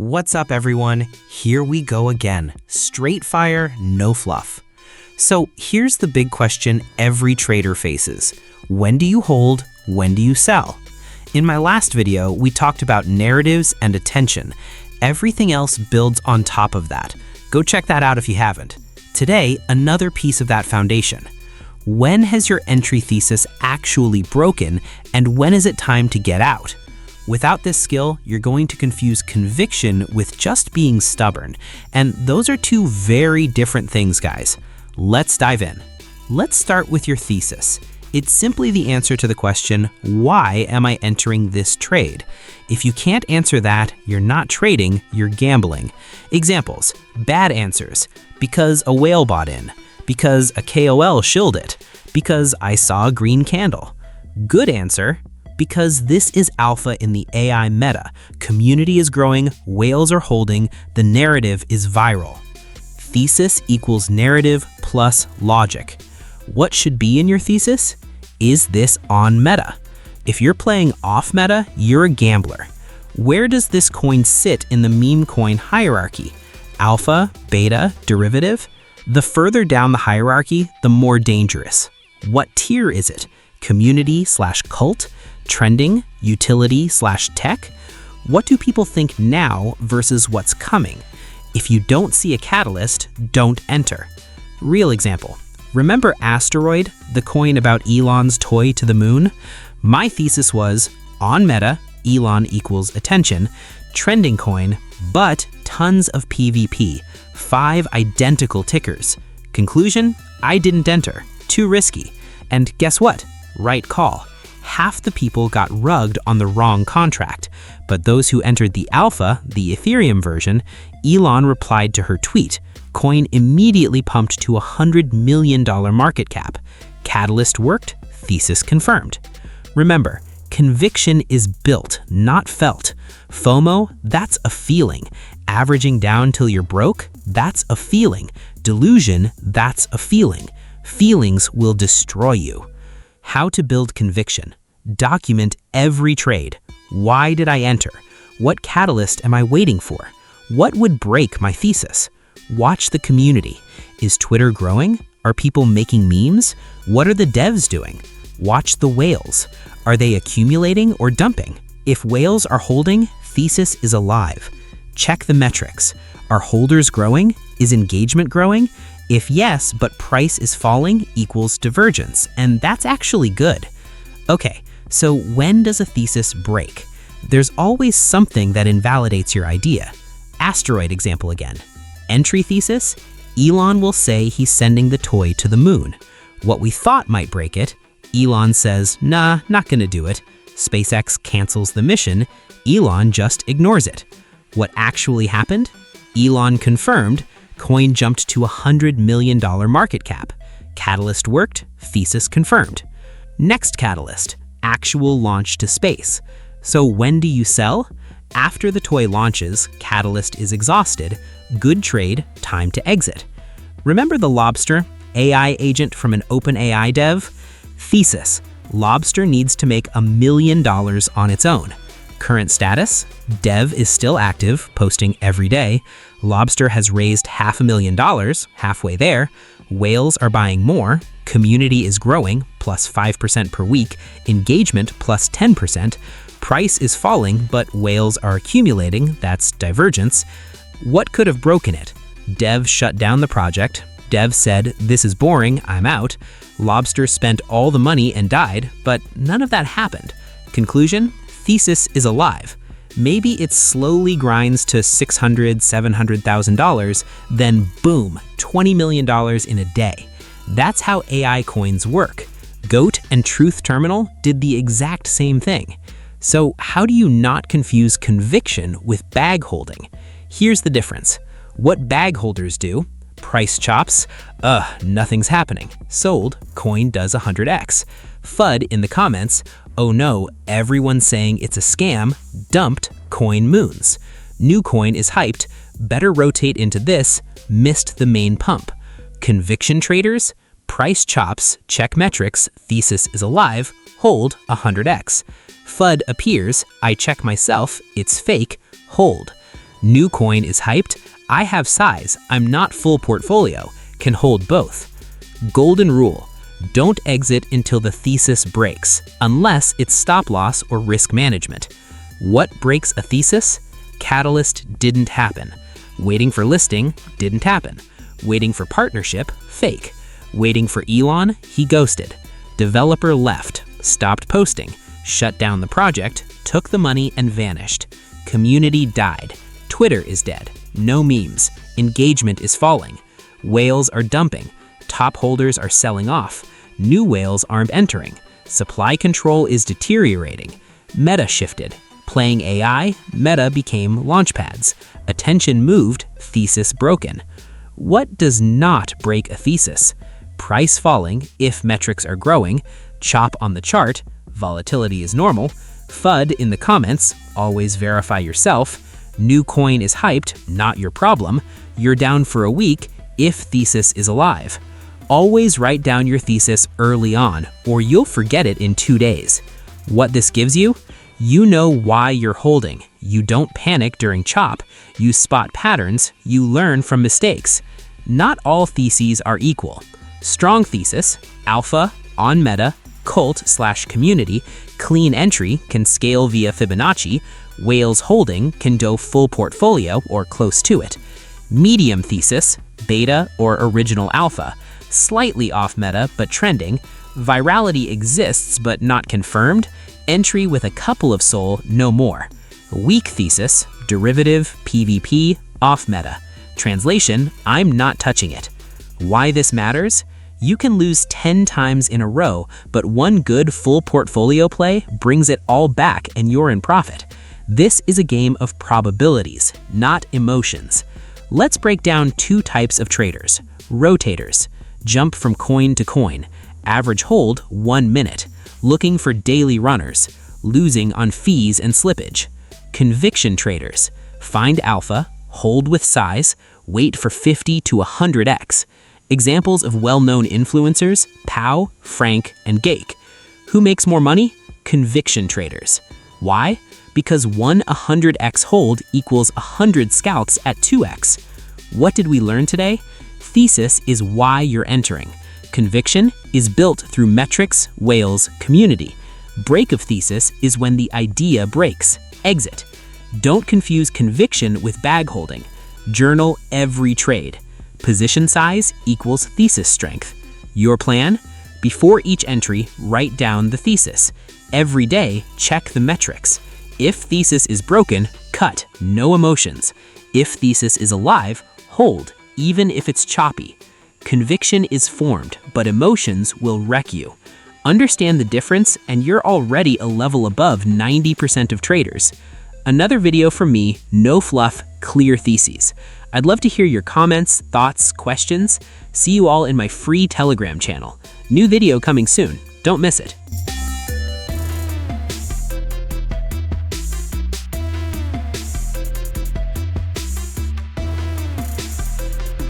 What's up, everyone? Here we go again. Straight fire, no fluff. So here's the big question every trader faces. When do you hold? When do you sell? In my last video, we talked about narratives and attention. Everything else builds on top of that. Go check that out if you haven't. Today, another piece of that foundation. When has your entry thesis actually broken, and when is it time to get out? Without this skill, you're going to confuse conviction with just being stubborn. And those are two very different things, guys. Let's dive in. Let's start with your thesis. It's simply the answer to the question, why am I entering this trade? If you can't answer that, you're not trading, you're gambling. Examples: bad answers, because a whale bought in, because a KOL shilled it, because I saw a green candle. Good answer: because this is alpha in the AI meta. Community is growing, whales are holding, the narrative is viral. Thesis equals narrative plus logic. What should be in your thesis? Is this on meta? If you're playing off meta, you're a gambler. Where does this coin sit in the meme coin hierarchy? Alpha, beta, derivative? The further down the hierarchy, the more dangerous. What tier is it? Community/cult? Trending, utility/tech? What do people think now versus what's coming? If you don't see a catalyst, don't enter. Real example. Remember Asteroid, the coin about Elon's toy to the moon? My thesis was, on meta, Elon equals attention, trending coin, but tons of PvP, 5 identical tickers. Conclusion? I didn't enter. Too risky. And guess what? Right call. Half the people got rugged on the wrong contract, but those who entered the alpha, the Ethereum version, Elon replied to her tweet. Coin immediately pumped to $100 million market cap. Catalyst worked, thesis confirmed. Remember, conviction is built, not felt. FOMO, that's a feeling. Averaging down till you're broke, that's a feeling. Delusion, that's a feeling. Feelings will destroy you. How to build conviction. Document every trade. Why did I enter? What catalyst am I waiting for? What would break my thesis? Watch the community. Is Twitter growing? Are people making memes? What are the devs doing? Watch the whales. Are they accumulating or dumping? If whales are holding, thesis is alive. Check the metrics. Are holders growing? Is engagement growing? If yes, but price is falling, equals divergence, and that's actually good. Okay, so when does a thesis break? There's always something that invalidates your idea. Asteroid example again. Entry thesis: Elon will say he's sending the toy to the moon. What we thought might break it, Elon says, nah, not gonna do it. SpaceX cancels the mission, Elon just ignores it. What actually happened? Elon confirmed, coin jumped to $100 million market cap. Catalyst worked, thesis confirmed. Next catalyst, actual launch to space. So when do you sell? After the toy launches, catalyst is exhausted, good trade, time to exit. Remember the Lobster, AI agent from an OpenAI dev? Thesis, Lobster needs to make $1 million on its own. Current status, dev is still active, posting every day. Lobster has raised $500,000, halfway there. Whales are buying more. Community is growing, plus 5% per week. Engagement, plus 10%. Price is falling, but whales are accumulating, that's divergence. What could have broken it? Dev shut down the project. Dev said, this is boring, I'm out. Lobster spent all the money and died, but none of that happened. Conclusion? Thesis is alive. Maybe it slowly grinds to $600,000, $700,000, then boom, $20 million in a day. That's how AI coins work. GOAT and Truth Terminal did the exact same thing. So how do you not confuse conviction with bag holding? Here's the difference. What bag holders do: price chops, nothing's happening. Sold, coin does 100x. FUD in the comments, oh no, everyone's saying it's a scam, dumped, coin moons. New coin is hyped, better rotate into this, missed the main pump. Conviction traders, price chops, check metrics, thesis is alive, hold 100x. FUD appears, I check myself, it's fake, hold. New coin is hyped. I have size. I'm not full portfolio. Can hold both. Golden rule. Don't exit until the thesis breaks, unless it's stop loss or risk management. What breaks a thesis? Catalyst didn't happen. Waiting for listing didn't happen. Waiting for partnership, fake. Waiting for Elon, he ghosted. Developer left, stopped posting, shut down the project, took the money and vanished. Community died. Twitter is dead. No memes. Engagement is falling. Whales are dumping. Top holders are selling off. New whales aren't entering. Supply control is deteriorating. Meta shifted. Playing AI, Meta became launchpads. Attention moved, thesis broken. What does not break a thesis? Price falling, if metrics are growing. Chop on the chart, volatility is normal. FUD in the comments, always verify yourself. New coin is hyped, not your problem. You're down for a week, if thesis is alive. Always write down your thesis early on, or you'll forget it in 2 days. What this gives you? You know why you're holding. You don't panic during chop. You spot patterns. You learn from mistakes. Not all theses are equal. Strong thesis, alpha, on meta, cult/community, clean entry, can scale via Fibonacci, whales holding, can do full portfolio or close to it. Medium thesis, beta or original alpha, slightly off meta but trending, virality exists but not confirmed, entry with a couple of SOL, no more. Weak thesis, derivative, PvP, off meta. Translation, I'm not touching it. Why this matters? You can lose 10 times in a row, but one good full portfolio play brings it all back and you're in profit. This is a game of probabilities, not emotions. Let's break down 2 types of traders. Rotators, jump from coin to coin, average hold 1 minute, looking for daily runners, losing on fees and slippage. Conviction traders, find alpha, hold with size, wait for 50 to 100x. Examples of well-known influencers, Pow, Frank, and Gake. Who makes more money? Conviction traders. Why? Because one 100x hold equals 100 scalps at 2x. What did we learn today? Thesis is why you're entering. Conviction is built through metrics, whales, community. Break of thesis is when the idea breaks. Exit. Don't confuse conviction with bag holding. Journal every trade. Position size equals thesis strength. Your plan? Before each entry, write down the thesis. Every day, check the metrics. If thesis is broken, cut, no emotions. If thesis is alive, hold, even if it's choppy. Conviction is formed, but emotions will wreck you. Understand the difference, and you're already a level above 90% of traders. Another video from me, no fluff, clear theses. I'd love to hear your comments, thoughts, questions. See you all in my free Telegram channel. New video coming soon. Don't miss it.